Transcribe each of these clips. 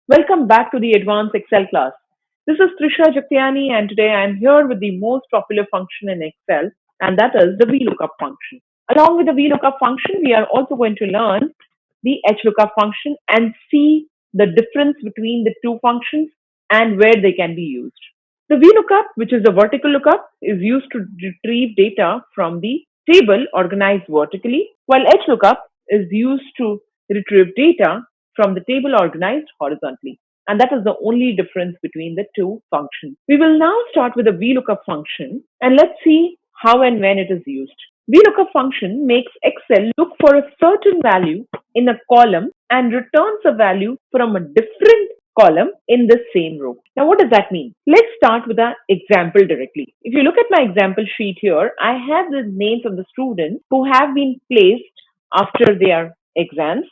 Welcome back to the Advanced Excel class. This is Trisha Jagtiani and today I am here with the most popular function in Excel and that is the VLookup function. Along with the VLookup function, we are also going to learn the HLookup function and see the difference between the two functions and where they can be used. The VLookup, which is a vertical lookup, is used to retrieve data from the table organized vertically, while HLookup is used to retrieve data from the table organized horizontally. And that is the only difference between the two functions. We will now start with the VLookup function and let's see how and when it is used. VLookup function makes Excel look for a certain value in a column and returns a value from a different column in the same row. Now, what does that mean? Let's start with an example directly. If you look at my example sheet here, I have the names of the students who have been placed after their exams,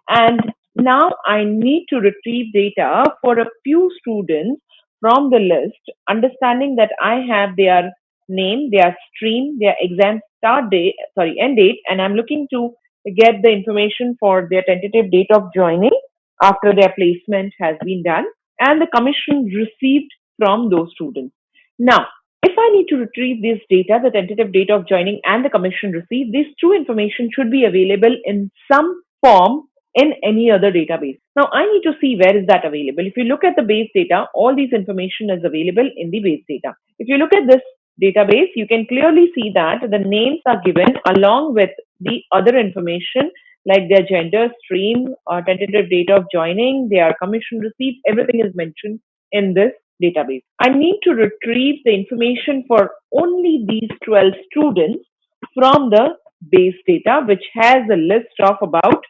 and now I need to retrieve data for a few students from the list, understanding that I have their name, their stream, their exam end date, and I'm looking to get the information for their tentative date of joining after their placement has been done and the commission received from those students. Now, if I need to retrieve this data, the tentative date of joining and the commission received, these two information should be available in some form in any other database. Now, I need to see where is that available. If you look at the base data, all these information is available in the base data. If you look at this database, you can clearly see that the names are given along with the other information like their gender, stream, tentative date of joining, their commission received, everything is mentioned in this database. I need to retrieve the information for only these 12 students from the base data, which has a list of about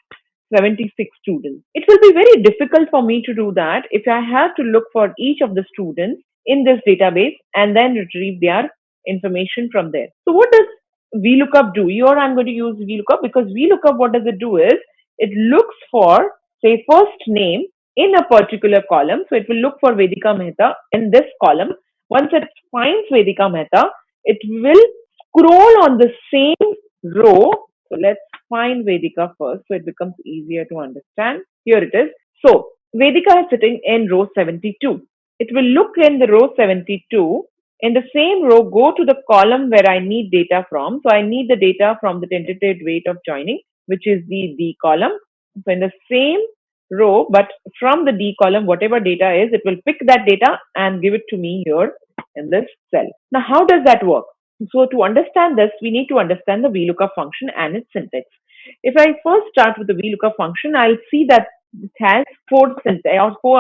76 students. It will be very difficult for me to do that if I have to look for each of the students in this database and then retrieve their information from there. So what does VLookup do? Here I'm going to use VLookup because VLookup, what does it do is it looks for, say, first name in a particular column. So it will look for Vedika Mehta in this column. Once it finds Vedika Mehta, it will scroll on the same row. So let's find Vedika first so it becomes easier to understand. Here it is. So Vedika is sitting in row 72. It will look in the row 72. In the same row, go to the column where I need data from. So I need the data from the tentative date of joining, which is the D column. So in the same row, but from the D column, whatever data is, it will pick that data and give it to me here in this cell. Now, how does that work? So to understand this, we need to understand the VLookup function and its syntax. If I first start with the VLookup function, I'll see that it has four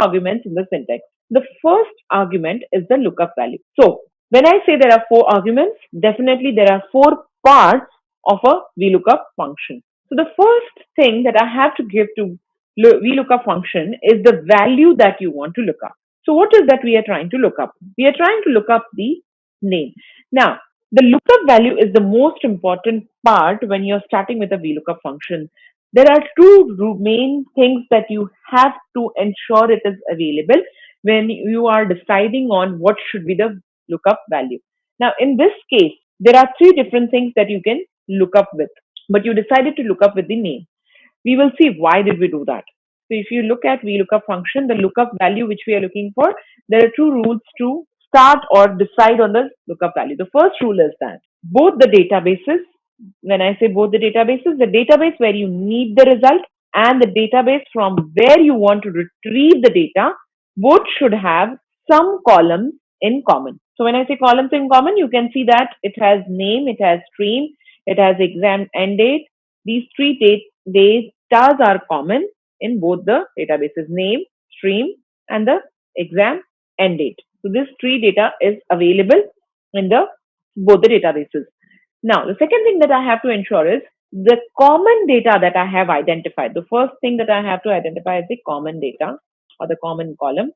arguments in the syntax. The first argument is the lookup value. So when I say there are four arguments, definitely there are four parts of a VLookup function. So the first thing that I have to give to VLookup function is the value that you want to look up. So what is that we are trying to look up? We are trying to look up the name. Now, the lookup value is the most important part when you're starting with a VLookup function. There are two main things that you have to ensure it is available when you are deciding on what should be the lookup value. Now, in this case, there are three different things that you can look up with, but you decided to look up with the name. We will see why did we do that. So if you look at VLookup function, the lookup value which we are looking for, there are two rules to start or decide on the lookup value. The first rule is that both the databases, when I say both the databases, the database where you need the result and the database from where you want to retrieve the data, both should have some columns in common. So when I say columns in common, you can see that it has name, it has stream, it has exam end date. These three data are common in both the databases, name, stream, and the exam end date. So this three data is available in both the databases. Now, the second thing that I have to ensure is the common data that I have identified. The first thing that I have to identify is the common data or the common column.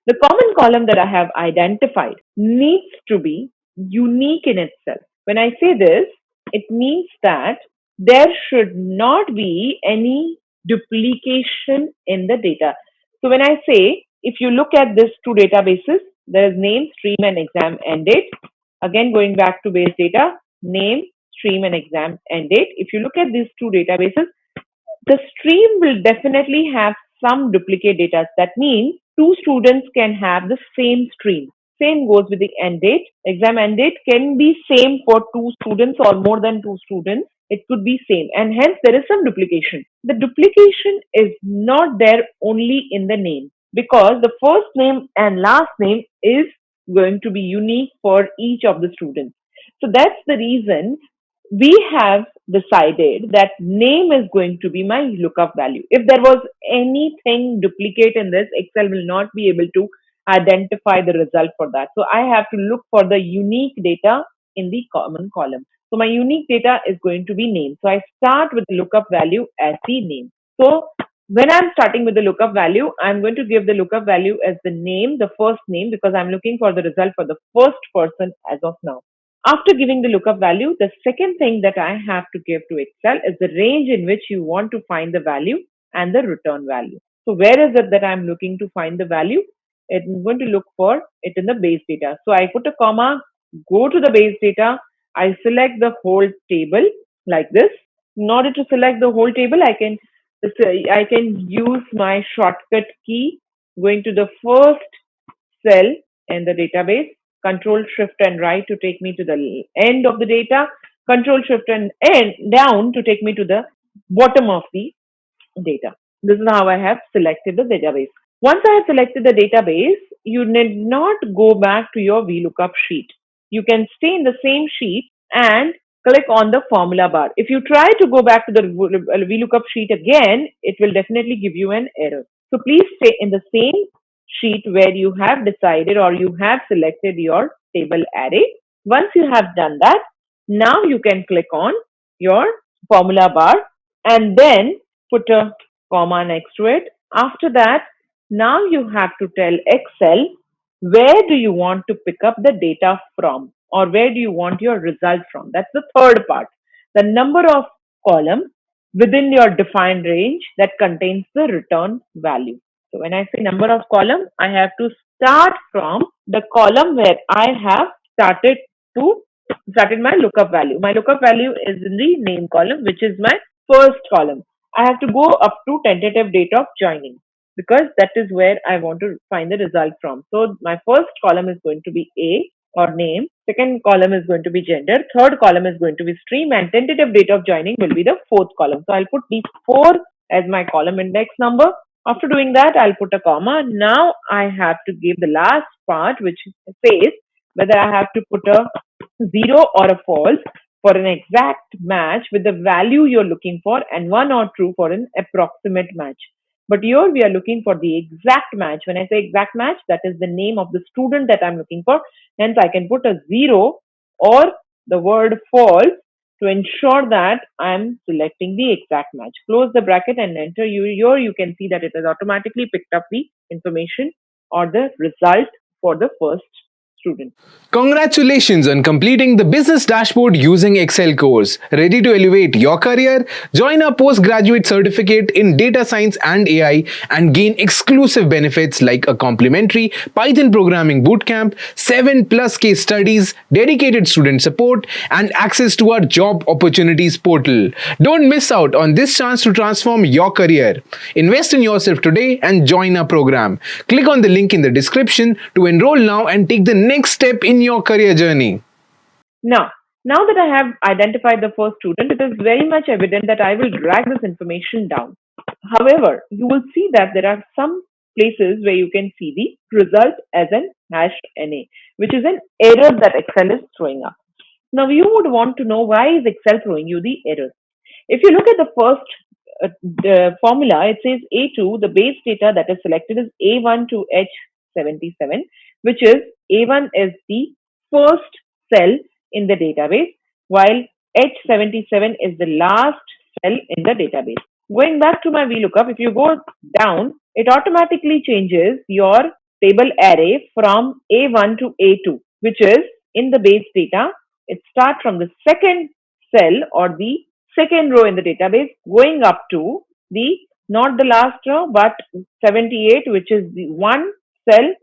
The common column that I have identified needs to be unique in itself. When I say this, it means that there should not be any duplication in the data. So when I say, if you look at these two databases, there is name, stream, and exam end date. Again, going back to base data, name, stream, and exam end date. If you look at these two databases, the stream will definitely have some duplicate data. That means two students can have the same stream. Same goes with the end date. Exam end date can be same for two students or more than two students. It could be same, and hence there is some duplication. The duplication is not there only in the name, because the first name and last name is going to be unique for each of the students. So that's the reason we have decided that name is going to be my lookup value. If there was anything duplicate in this, Excel will not be able to identify the result for that. So I have to look for the unique data in the common column. So my unique data is going to be name. So I start with the lookup value as the name. So when I'm starting with the lookup value, I'm going to give the lookup value as the name, the first name, because I'm looking for the result for the first person as of now. After giving the lookup value, the second thing that I have to give to Excel is the range in which you want to find the value and the return value. So where is it that I'm looking to find the value? I'm going to look for it in the base data. So I put a comma, go to the base data, I select the whole table like this. In order to select the whole table, I can use my shortcut key, going to the first cell in the database, Control Shift and right to take me to the end of the data, Control Shift and down to take me to the bottom of the data. This is how I have selected the database. Once I have selected the database, you need not go back to your VLookup sheet. You can stay in the same sheet and click on the formula bar. If you try to go back to the VLookup sheet again, it will definitely give you an error. So please stay in the same sheet where you have decided or you have selected your table array. Once you have done that, now you can click on your formula bar and then put a comma next to it. After that, now you have to tell Excel where do you want to pick up the data from, or where do you want your result from. That's the third part. The number of columns within your defined range that contains the return value. So when I say number of columns, I have to start from the column where I have started my lookup value. My lookup value is in the name column, which is my first column. I have to go up to tentative date of joining, because that is where I want to find the result from. So my first column is going to be A or name. Second column is going to be gender. Third column is going to be stream, and tentative date of joining will be the fourth column. So I'll put these four as my column index number. After doing that, I'll put a comma. Now I have to give the last part, which says whether I have to put a 0 or a false for an exact match with the value you're looking for, and 1 or true for an approximate match. But here we are looking for the exact match. When I say exact match, that is the name of the student that I'm looking for. Hence, I can put a 0 or the word false to ensure that I'm selecting the exact match. Close the bracket and enter. Here you can see that it has automatically picked up the information or the result for the first student. Congratulations on completing the business dashboard using Excel course. Ready to elevate your career? Join our postgraduate certificate in data science and AI and gain exclusive benefits like a complimentary Python programming bootcamp, 7+ case studies, dedicated student support, and access to our job opportunities portal. Don't miss out on this chance to transform your career. Invest in yourself today and join our program. Click on the link in the description to enroll now and take the next step in your career journey. Now that I have identified the first student, it is very much evident that I will drag this information down. However, you will see that there are some places where you can see the result as an -NA, which is an error that Excel is throwing up. Now you would want to know, why is Excel throwing you the error? If you look at the first the formula, it says A2, the base data that is selected is A1 to H77, which is A1 is the first cell in the database, while H77 is the last cell in the database. Going back to my VLookup, if you go down, it automatically changes your table array from A1 to A2, which is in the base data. It starts from the second cell or the second row in the database, going up to the, not the last row, but 78, which is the one cell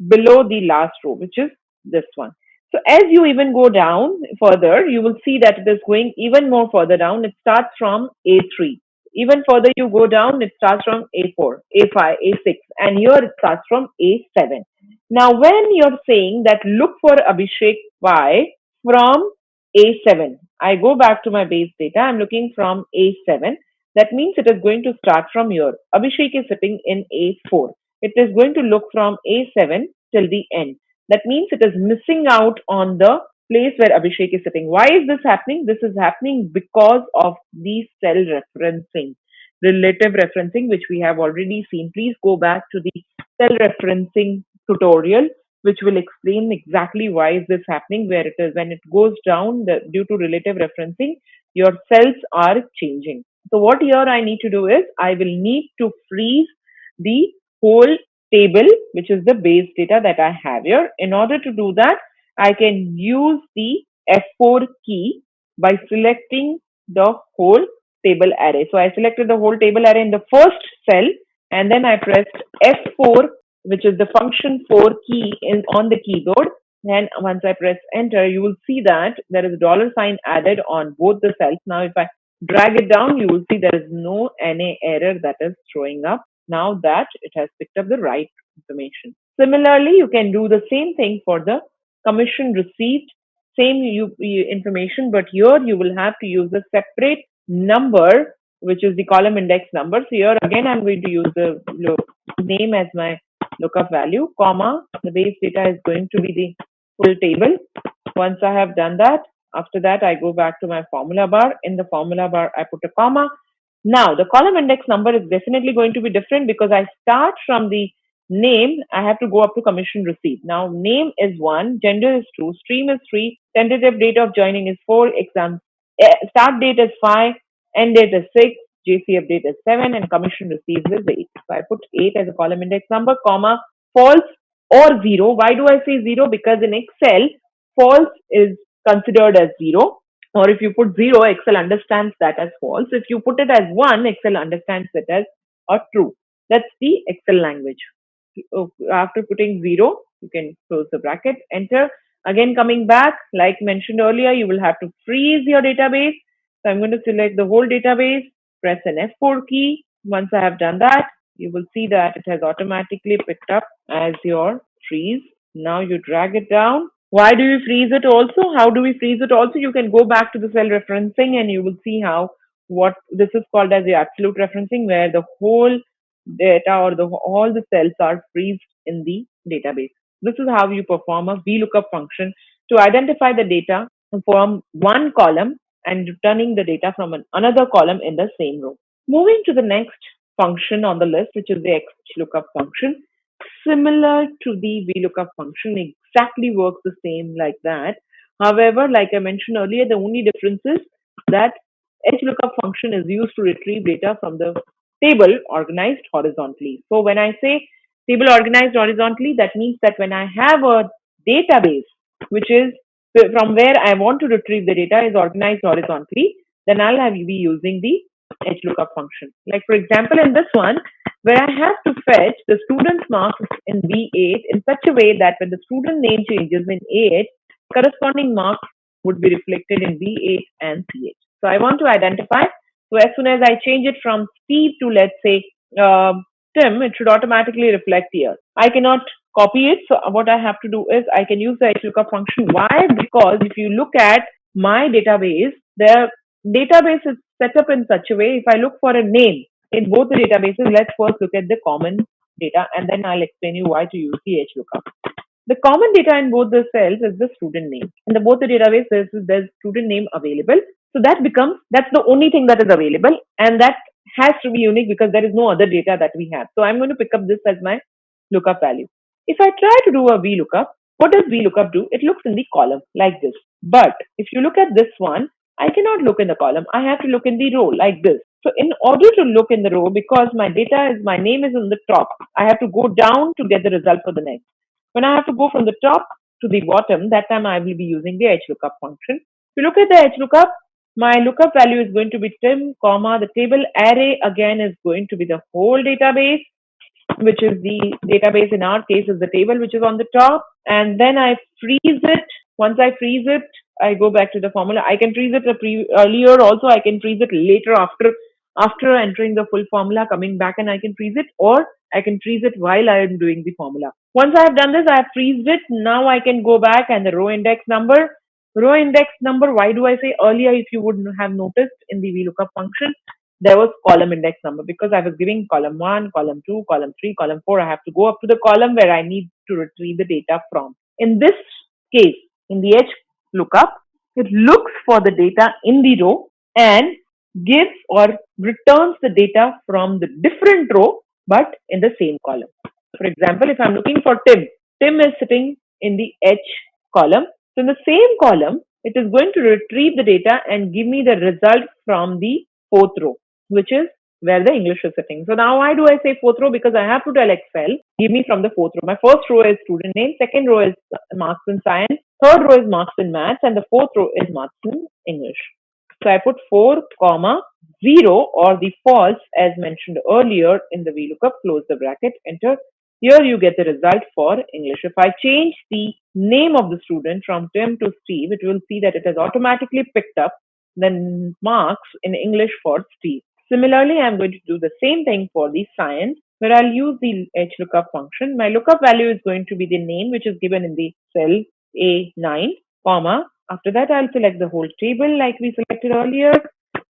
below the last row, which is this one. So as you even go down further, you will see that it is going even more further down. It starts from A3. Even further you go down, it starts from A4, A5, A6, and here it starts from A7. Now, when you're saying that look for Abhishek Y from A7, I go back to my base data, I'm looking from A7. That means it is going to start from here. Abhishek is sitting in A4. It is going to look from A7 till the end. That means it is missing out on the place where Abhishek is sitting. Why is this happening? This is happening because of the cell referencing, relative referencing, which we have already seen. Please go back to the cell referencing tutorial, which will explain exactly why is this happening, where it is when it goes down due to relative referencing, your cells are changing. So what here I need to do is I will need to freeze the whole table, which is the base data that I have here. In order to do that, I can use the F4 key by selecting the whole table array. So I selected the whole table array in the first cell, and then I pressed F4, which is the function 4 key on the keyboard. And once I press enter, you will see that there is a dollar sign added on both the cells. Now, if I drag it down, you will see there is no NA error that is showing up now that it has picked up the right information. Similarly, you can do the same thing for the commission received, same information, but here you will have to use a separate number, which is the column index number. So here again, I'm going to use the name as my lookup value, comma, the base data is going to be the full table. Once I have done that, after that, I go back to my formula bar. In the formula bar, I put a comma. Now, the column index number is definitely going to be different because I start from the name. I have to go up to commission received. Now, name is 1, gender is 2, stream is 3, tentative date of joining is 4, exam start date is 5, end date is 6, JC update is 7, and commission received is 8. So I put 8 as a column index number, comma, false or 0. Why do I say 0? Because in Excel, false is considered as 0, or if you put 0, Excel understands that as false. If you put it as 1, Excel understands it as a true. That's the Excel language. After putting 0, you can close the bracket, enter. Again, coming back, like mentioned earlier, you will have to freeze your database. So I'm going to select the whole database, press an F4 key. Once I have done that, you will see that it has automatically picked up as your freeze. Now you drag it down. Why do we freeze it also? How do we freeze it also? You can go back to the cell referencing and you will see how what this is called as the absolute referencing, where the whole data or all the cells are freezed in the database. This is how you perform a VLookup function to identify the data from one column and returning the data from another column in the same row. Moving to the next function on the list, which is the HLookup function. Similar to the VLookup function, exactly works the same like that. However, like I mentioned earlier, the only difference is that HLookup function is used to retrieve data from the table organized horizontally. So when I say table organized horizontally, that means that when I have a database, which is from where I want to retrieve the data is organized horizontally, then I'll be using the HLookup function. Like for example, in this one, where I have to fetch the student's marks in B8 in such a way that when the student name changes in A8, corresponding marks would be reflected in B8 and C8. So I want to identify. So as soon as I change it from Steve to, let's say, Tim, it should automatically reflect here. I cannot copy it. So what I have to do is I can use the HLookup function. Why? Because if you look at my database, the database is set up in such a way, if I look for a name in both the databases, let's first look at the common data and then I'll explain you why to use the HLookup. The common data in both the cells is the student name. In both the databases, there's student name available. So that's the only thing that is available, and that has to be unique because there is no other data that we have. So I'm going to pick up this as my lookup value. If I try to do a VLookup, what does VLookup do? It looks in the column like this. But if you look at this one, I cannot look in the column. I have to look in the row like this. So in order to look in the row, because my name is on the top, I have to go down to get the result for the next. When I have to go from the top to the bottom, that time I will be using the HLookup function. If you look at the HLookup, my lookup value is going to be Tim, comma, the table array again is going to be the whole database, which is the database in our case is the table which is on the top. And then I freeze it. Once I freeze it, I go back to the formula. I can freeze it earlier also. I can freeze it later after after entering the full formula, coming back and I can freeze it, or I can freeze it while I am doing the formula. Once I have done this, I have freezed it. Now I can go back and the row index number, why do I say earlier, if you would have noticed in the VLookup function, there was column index number because I was giving column 1, column 2, column 3, column 4. I have to go up to the column where I need to retrieve the data from. In this case, in the HLookup, it looks for the data in the row and gives or returns the data from the different row but in the same column. For example, if I'm looking for Tim, Tim is sitting in the H column. So in the same column, it is going to retrieve the data and give me the result from the fourth row, which is where the English is sitting. So now why do I say fourth row? Because I have to tell Excel, give me from the fourth row. My first row is student name, second row is marks in science, third row is marks in maths, and the fourth row is marks in English. So I put 4, 0 or the false as mentioned earlier in the VLookup, close the bracket, enter. Here you get the result for English. If I change the name of the student from Tim to Steve, it will see that it has automatically picked up the marks in English for Steve. Similarly, I'm going to do the same thing for the science, where I'll use the HLookup function. My lookup value is going to be the name, which is given in the cell A9, comma. After that, I'll select the whole table like we selected earlier.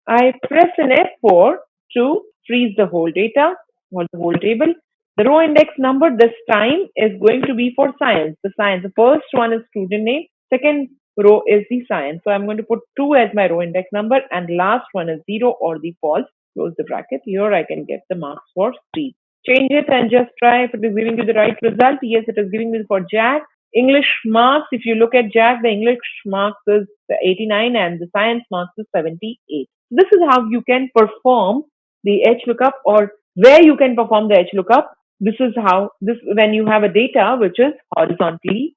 I press an F4 to freeze the whole data or the whole table. The row index number this time is going to be for science. The first one is student name, second row is the science. So I'm going to put 2 as my row index number and last one is 0 or the false. Close the bracket. Here I can get the marks for Steve. Change it and just try if it is giving you the right result. Yes, it is giving me for Jack. English marks, if you look at Jack, the English marks is 89 and the science marks is 78. This is how you can perform the HLookup, or where you can perform the HLookup. This is how when you have a data which is horizontally.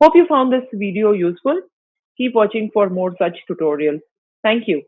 Hope you found this video useful. Keep watching for more such tutorials. Thank you.